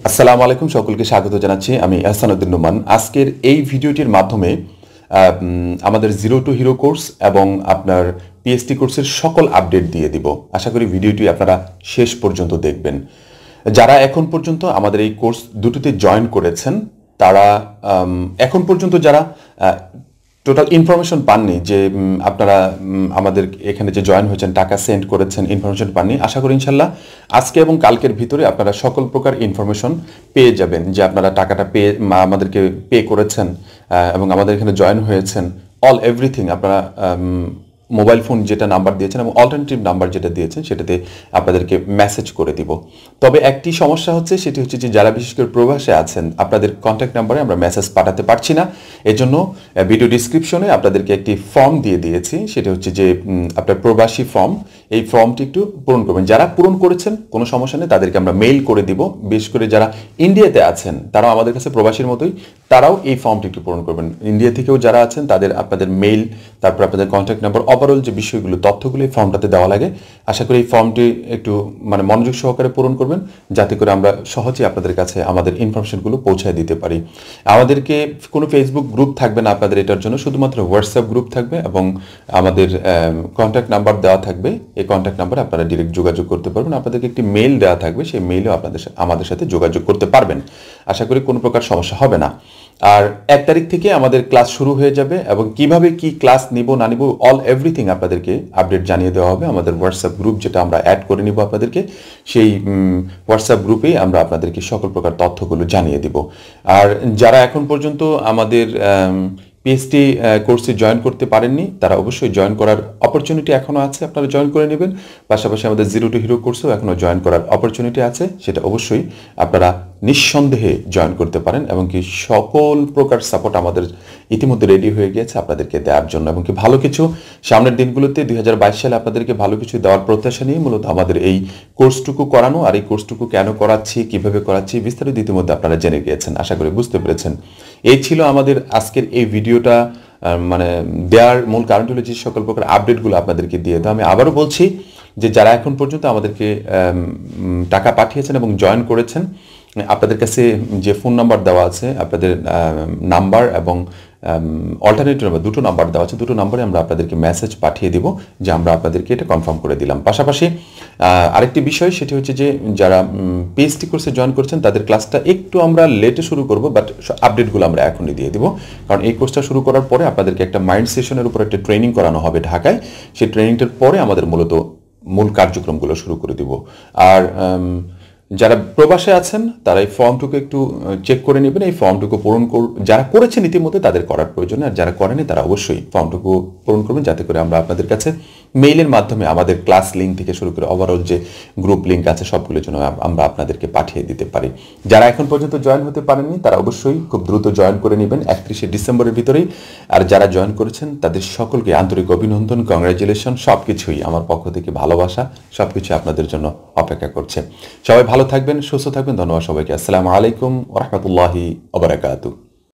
আসসালামু আলাইকুম, সকলকে স্বাগত জানাচ্ছি। আমি আহসান উদ্দিন নোমান। আজকের এই ভিডিওটির মাধ্যমে আমাদের জিরো টু হিরো কোর্স এবং আপনার পিএইচডি কোর্সের সকল আপডেট দিয়ে দিব। আশা করি ভিডিওটি আপনারা শেষ পর্যন্ত দেখবেন। যারা এখন পর্যন্ত আমাদের এই কোর্স দুটোতে জয়েন করেছেন, তারা এখন পর্যন্ত যারা টোটাল ইনফরমেশন পাননি যে আপনারা আমাদের এখানে যে জয়েন হয়েছেন, টাকা সেন্ড করেছেন, ইনফরমেশন পাননি, আশা করি ইনশাল্লাহ আজকে এবং কালকের ভিতরে আপনারা সকল প্রকার ইনফরমেশন পেয়ে যাবেন যে আপনারা টাকাটা আমাদেরকে পে করেছেন এবং আমাদের এখানে জয়েন হয়েছেন। অল এভরিথিং আপনারা মোবাইল ফোন যেটা নাম্বার দিয়েছেন এবং অল্টারনেটিভ নাম্বার যেটা দিয়েছেন সেটাতে আপনাদেরকে মেসেজ করে দিব। তবে একটি সমস্যা হচ্ছে, সেটি হচ্ছে যে যারা বিশেষ করে প্রবাসে আছেন, আপনাদের কন্ট্যাক্ট নাম্বারে আমরা মেসেজ পাঠাতে পারছি না। এজন্য ভিডিও ডিসক্রিপশনে আপনাদেরকে একটি ফর্ম দিয়ে দিয়েছি, সেটা হচ্ছে যে আপনার প্রবাসী ফর্ম। এই ফর্মটি একটু পূরণ করবেন। যারা পূরণ করেছেন কোনো সমস্যা নেই, তাদেরকে আমরা মেইল করে দিব। বিশেষ করে যারা ইন্ডিয়াতে আছেন, তারাও আমাদের কাছে প্রবাসীর মতোই, তারাও এই ফর্মটি একটু পূরণ করবেন। ইন্ডিয়া থেকেও যারা আছেন তাদের আপনাদের মেইল, তারপর আপনাদের কন্ট্যাক্ট নাম্বার, ওভারঅল যে বিষয়গুলো, তথ্যগুলো এই ফর্মটাতে দেওয়া লাগে। আশা করি এই ফর্মটি একটু মনোযোগ সহকারে পূরণ করবেন, যাতে করে আমরা সহজেই আপনাদের কাছে আমাদের ইনফরমেশনগুলো পৌঁছায় দিতে পারি। আমাদেরকে কোনো ফেসবুক গ্রুপ থাকবে না আপনাদের এটার জন্য, শুধুমাত্র হোয়াটসঅ্যাপ গ্রুপ থাকবে এবং আমাদের কন্ট্যাক্ট নাম্বার দেওয়া থাকবে। এই কন্ট্যাক্ট নাম্বারে আপনারা ডিরেক্ট যোগাযোগ করতে পারবেন। আপনাদেরকে একটি মেইল দেওয়া থাকবে, সেই মেইলেও আমাদের সাথে যোগাযোগ করতে পারবেন। আশা করি কোনো প্রকার সমস্যা হবে না। আর 1 তারিখ থেকে আমাদের ক্লাস শুরু হয়ে যাবে এবং কিভাবে কি ক্লাস নিব না নিব অল এভরিথিং আপনাদেরকে আপডেট জানিয়ে দেওয়া হবে। আমাদের হোয়াটসঅ্যাপ গ্রুপ যেটা আমরা অ্যাড করে নিব আপনাদেরকে, সেই হোয়াটসঅ্যাপ গ্রুপেই আমরা আপনাদেরকে সকল প্রকার তথ্যগুলো জানিয়ে দিব। আর যারা এখন পর্যন্ত আমাদের পিএইচডি কোর্সে জয়েন করতে পারেননি, তারা অবশ্যই জয়েন করার অপরচুনিটি এখনও আছে, আপনারা জয়েন করে নেবেন। পাশাপাশি আমাদের জিরো টু হিরো কোর্সেও এখনও জয়েন করার অপরচুনিটি আছে, সেটা অবশ্যই আপনারা নিঃসন্দেহে জয়েন করতে পারেন। এবং কি সকল প্রকার সাপোর্ট আমাদের ইতিমধ্যে রেডি হয়ে গিয়েছে আপনাদেরকে দেওয়ার জন্য। এবং কি ভালো কিছু সামনের দিনগুলোতে 2022 সালে আপনাদেরকে ভালো কিছু দেওয়ার প্রত্যাশা নিয়ে মূলত আমাদের এই কোর্সটুকু করানো। আর এই কোর্সটুকু কেন করাচ্ছি, কিভাবে করাচ্ছি, বিস্তারিত ইতিমধ্যে আপনারা জেনে গিয়েছেন, আশা করি বুঝতে পেরেছেন। এই ছিল আমাদের আজকের এই ভিডিওটা দেওয়ার মূল কারণ হলো যে সকল প্রকার আপডেটগুলো আপনাদেরকে দিয়ে দাও। আমি আবারও বলছি যে যারা এখন পর্যন্ত আমাদেরকে টাকা পাঠিয়েছেন এবং জয়েন করেছেন, আপনাদের কাছে যে ফোন নাম্বার দেওয়া আছে, আপনাদের নাম্বার এবং অল্টারনেটিভ নাম্বার, দুটো নাম্বার দেওয়া আছে, দুটো নাম্বারে আমরা আপনাদেরকে মেসেজ পাঠিয়ে দিব যে আমরা আপনাদেরকে এটা কনফার্ম করে দিলাম। পাশাপাশি আরেকটি বিষয়, সেটি হচ্ছে যে যারা পিএইচডি কোর্সে জয়েন করছেন তাদের ক্লাসটা একটু আমরা লেটে শুরু করব, বাট আপডেটগুলো আমরা এখনই দিয়ে দিব। কারণ এই কোর্সটা শুরু করার পরে আপনাদেরকে একটা মাইন্ড সেশনের উপর একটা ট্রেনিং করানো হবে ঢাকায়। সেই ট্রেনিংটার পরে আমাদের মূল কার্যক্রমগুলো শুরু করে দিব। আর যারা প্রবাসে আছেন তারা এই ফর্মটুকু একটু চেক করে নেবেন। এই ফর্মটুকু পূরণ যারা করেছেন ইতিমধ্যে তাদের করার প্রয়োজন, আর যারা করেনি তারা অবশ্যই ফর্মটুকু পূরণ করবেন, যাতে করে আমরা আপনাদের কাছে মেইলের মাধ্যমে আমাদের ক্লাস লিঙ্ক থেকে শুরু করে ওভারঅল যে গ্রুপ লিঙ্ক আছে সবগুলোর জন্য আমরা আপনাদেরকে পাঠিয়ে দিতে পারি। যারা এখন পর্যন্ত জয়েন হতে পারেননি তারা অবশ্যই খুব দ্রুত জয়েন করে নেবেন 31শে ডিসেম্বরের ভিতরেই। আর যারা জয়েন করেছেন তাদের সকলকে আন্তরিক অভিনন্দন, কংগ্রাচুলেশন। সব কিছুই আমার পক্ষ থেকে ভালোবাসা, সব কিছু আপনাদের জন্য অপেক্ষা করছে। সবাই ভালো থাকবেন, সুস্থ থাকবেন। ধন্যবাদ সবাইকে। আসসালামু আলাইকুম ওয়া রাহমাতুল্লাহি ওয়া বারাকাতুহু।